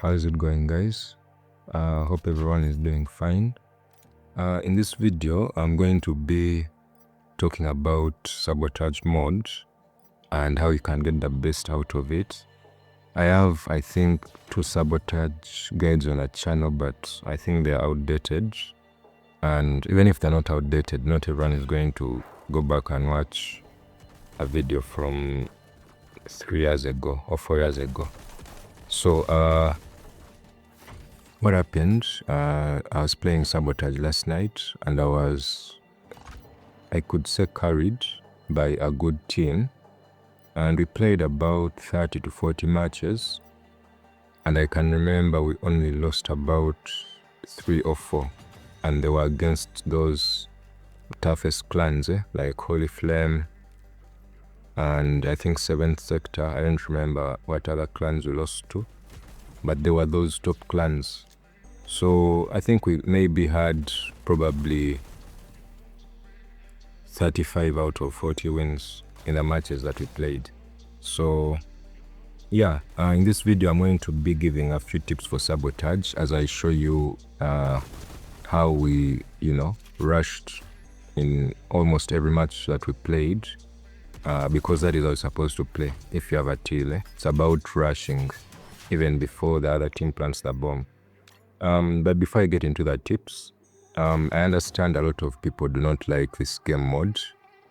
How's it going, guys? Hope everyone is doing fine. In this video, I'm going to be talking about sabotage mod and how you can get the best out of it. I have, I think, 2 sabotage guides on a channel, but I think they're outdated. And even if they're not outdated, not everyone is going to go back and watch a video from 3 years ago or 4 years ago. So, what happened, I was playing Sabotage last night and I could say carried by a good team, and we played about 30 to 40 matches, and I can remember we only lost about 3 or 4, and they were against those toughest clans, like Holy Flame, and I think 7th Sector. I don't remember what other clans we lost to, but they were those top clans. So I think we maybe had probably 35 out of 40 wins in the matches that we played. So yeah, in this video I'm going to be giving a few tips for sabotage as I show you how we, rushed in almost every match that we played, because that is how you're supposed to play. If you have a teal, it's about rushing even before the other team plants the bomb. But before I get into the tips, I understand a lot of people do not like this game mode,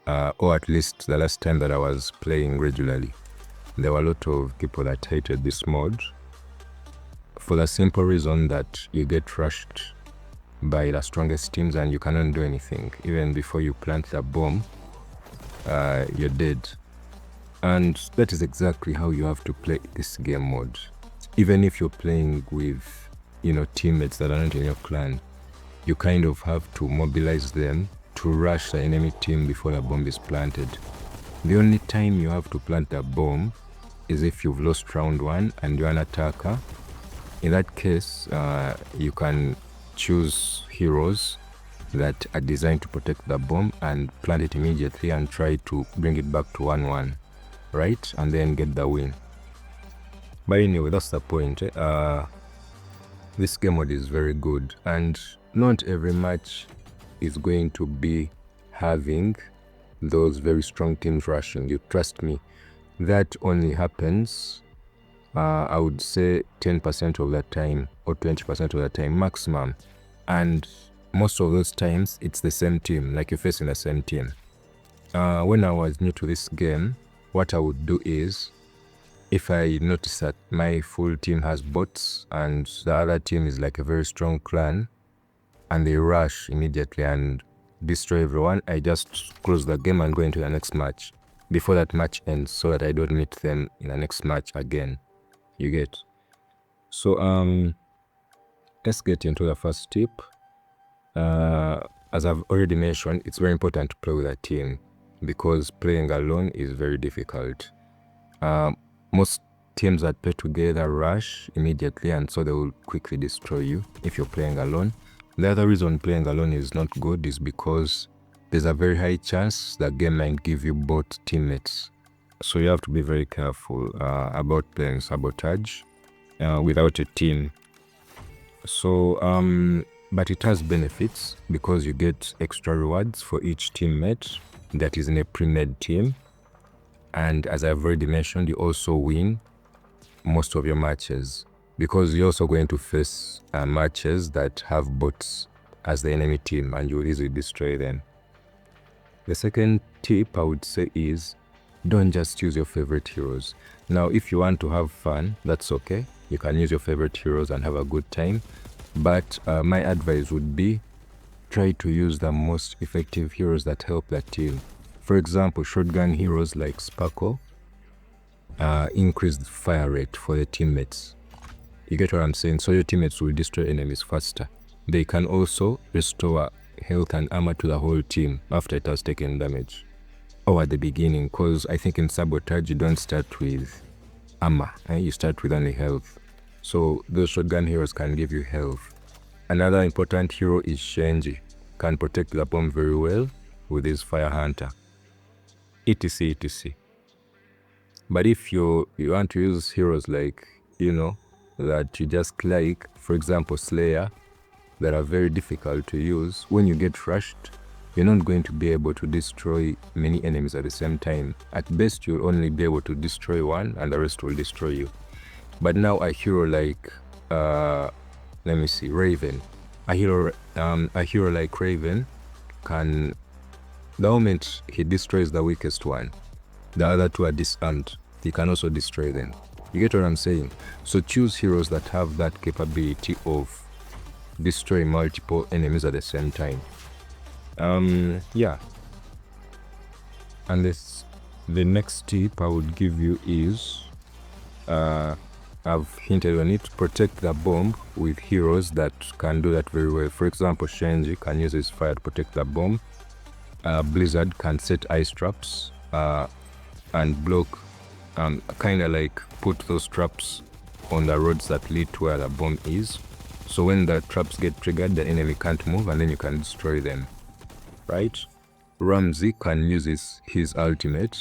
or at least the last time that I was playing regularly, there were a lot of people that hated this mode for the simple reason that you get rushed by the strongest teams and you cannot do anything. Even before you plant the bomb, you're dead. And that is exactly how you have to play this game mode. Even if you're playing with teammates that are not in your clan, you kind of have to mobilize them to rush the enemy team before the bomb is planted. The only time you have to plant the bomb is if you've lost round 1 and you're an attacker. In that case, you can choose heroes that are designed to protect the bomb and plant it immediately and try to bring it back to 1-1, right? And then get the win. But anyway, that's the point. This game mode is very good, and not every match is going to be having those very strong teams rushing you. Trust me, that only happens, I would say 10% of the time or 20% of the time maximum. And most of those times, it's the same team, like you're facing the same team. When I was new to this game, what I would do is, if I notice that my full team has bots and the other team is like a very strong clan and they rush immediately and destroy everyone, I just close the game and go into the next match before that match ends so that I don't meet them in the next match again. You get? So let's get into the first tip. As I've already mentioned, it's very important to play with a team because playing alone is very difficult. Most teams that play together rush immediately, and so they will quickly destroy you if you're playing alone. The other reason playing alone is not good is because there's a very high chance the game might give you both teammates. So you have to be very careful about playing sabotage without a team. So, but it has benefits because you get extra rewards for each teammate that is in a pre-made team. And as I've already mentioned, you also win most of your matches because you're also going to face matches that have bots as the enemy team and you'll easily destroy them. The second tip I would say is don't just use your favorite heroes. Now, if you want to have fun, that's okay. You can use your favorite heroes and have a good time. But my advice would be try to use the most effective heroes that help the team. For example, shotgun heroes like Sparkle increase the fire rate for the teammates. You get what I'm saying? So your teammates will destroy enemies faster. They can also restore health and armor to the whole team after it has taken damage. Or at the beginning, because I think in Sabotage you don't start with armor, you start with only health. So those shotgun heroes can give you health. Another important hero is Shenji. Can protect the bomb very well with his fire hunter. etc, etc. But if you want to use heroes like, that you just like, for example, Slayer, that are very difficult to use. When you get rushed, you're not going to be able to destroy many enemies at the same time. At best, you'll only be able to destroy one and the rest will destroy you. But now a hero like, let me see, Raven. A hero like Raven can, the moment he destroys the weakest one, the other two are disarmed. He can also destroy them. You get what I'm saying? So choose heroes that have that capability of destroying multiple enemies at the same time. Yeah. And the next tip I would give you is, I've hinted on it, protect the bomb with heroes that can do that very well. For example, Shenji can use his fire to protect the bomb. Blizzard can set ice traps and block, kind of like put those traps on the roads that lead to where the bomb is. So when the traps get triggered, the enemy can't move and then you can destroy them, right? Ramsay can use his ultimate.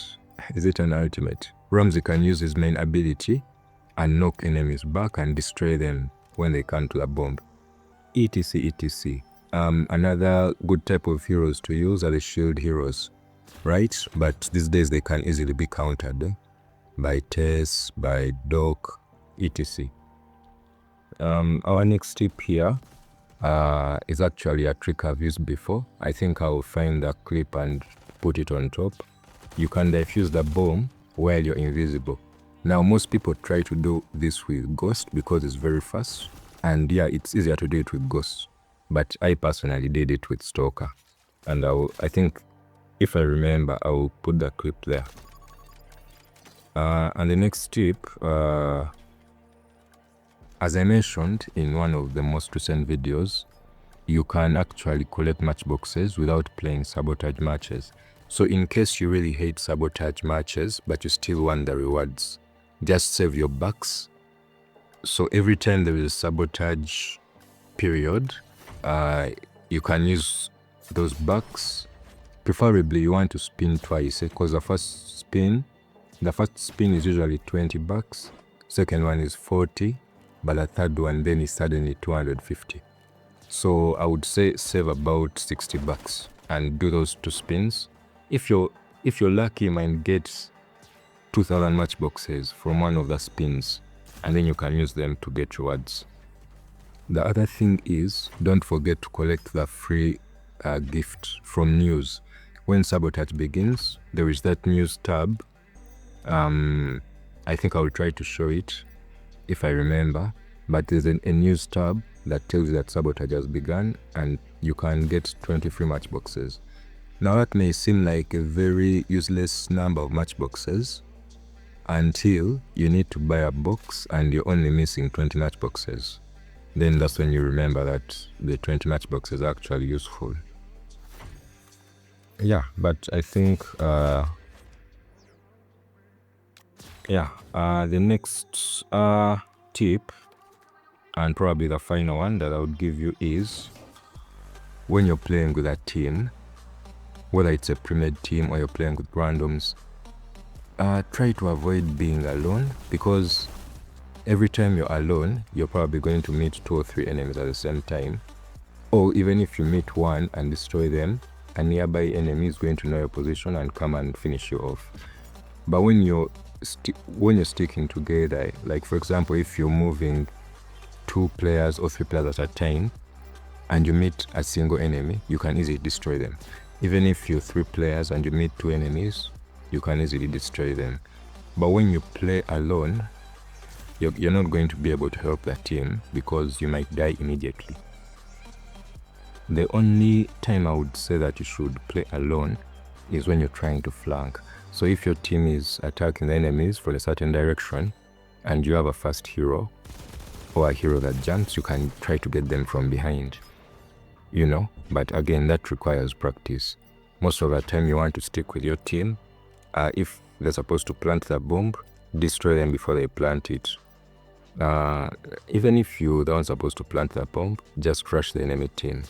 Is it an ultimate? Ramsay can use his main ability and knock enemies back and destroy them when they come to the bomb. etc, etc. Another good type of heroes to use are the shield heroes, right? But these days they can easily be countered by Tess, by Doc, etc. Our next tip here is actually a trick I've used before. I think I will find the clip and put it on top. You can diffuse the bomb while you're invisible. Now most people try to do this with Ghost because it's very fast, and yeah, it's easier to do it with Ghost. But I personally did it with Stalker, and I think if I remember, I will put the clip there. And the next tip, as I mentioned in one of the most recent videos, you can actually collect matchboxes without playing sabotage matches. So in case you really hate sabotage matches, but you still want the rewards, just save your bucks. So every time there is a sabotage period, you can use those bucks. Preferably you want to spin twice, because the first spin is usually 20 bucks, second one is 40, but the third one then is suddenly 250. So I would say save about 60 bucks and do those 2 spins. If you're lucky, you might get 2,000 matchboxes from one of the spins, and then you can use them to get rewards. The other thing is, don't forget to collect the free gift from news. When sabotage begins, there is that news tab. I think I will try to show it if I remember, but there's a news tab that tells you that sabotage has begun and you can get 20 free matchboxes. Now that may seem like a very useless number of matchboxes until you need to buy a box and you're only missing 20 matchboxes. Then that's when you remember that the 20 matchboxes are actually useful. Yeah, but I think the next tip, and probably the final one that I would give you, is when you're playing with a team, whether it's a pre-made team or you're playing with randoms, try to avoid being alone, because every time you're alone, you're probably going to meet 2 or 3 enemies at the same time. Or even if you meet one and destroy them, a nearby enemy is going to know your position and come and finish you off. But when you're sticking together, like for example, if you're moving 2 players or 3 players at a time and you meet a single enemy, you can easily destroy them. Even if you're 3 players and you meet 2 enemies, you can easily destroy them. But when you play alone, you're not going to be able to help the team because you might die immediately. The only time I would say that you should play alone is when you're trying to flank. So if your team is attacking the enemies from a certain direction and you have a fast hero or a hero that jumps, you can try to get them from behind, you know. But again, that requires practice. Most of the time you want to stick with your team. If they're supposed to plant the bomb, destroy them before they plant it. Even if you're the one supposed to plant the bomb, just crush the enemy team.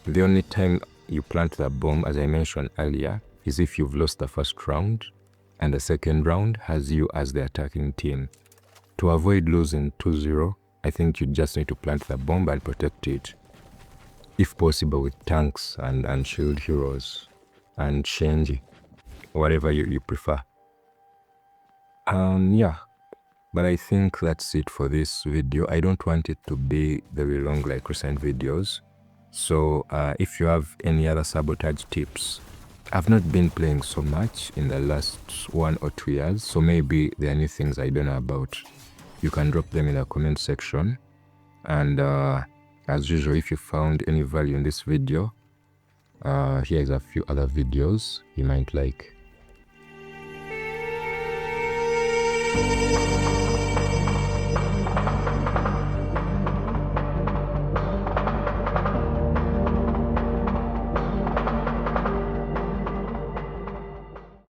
The only time you plant the bomb, as I mentioned earlier, is if you've lost the first round and the second round has you as the attacking team. To avoid losing 2-0, I think you just need to plant the bomb and protect it, if possible with tanks and shield heroes and Shenji, whatever you prefer. Yeah, but I think that's it for this video. I don't want it to be very long like recent videos. So if you have any other sabotage tips, I've not been playing so much in the last 1 or 2 years, so maybe there are new things I don't know about. You can drop them in the comment section. And as usual, if you found any value in this video, here's a few other videos you might like.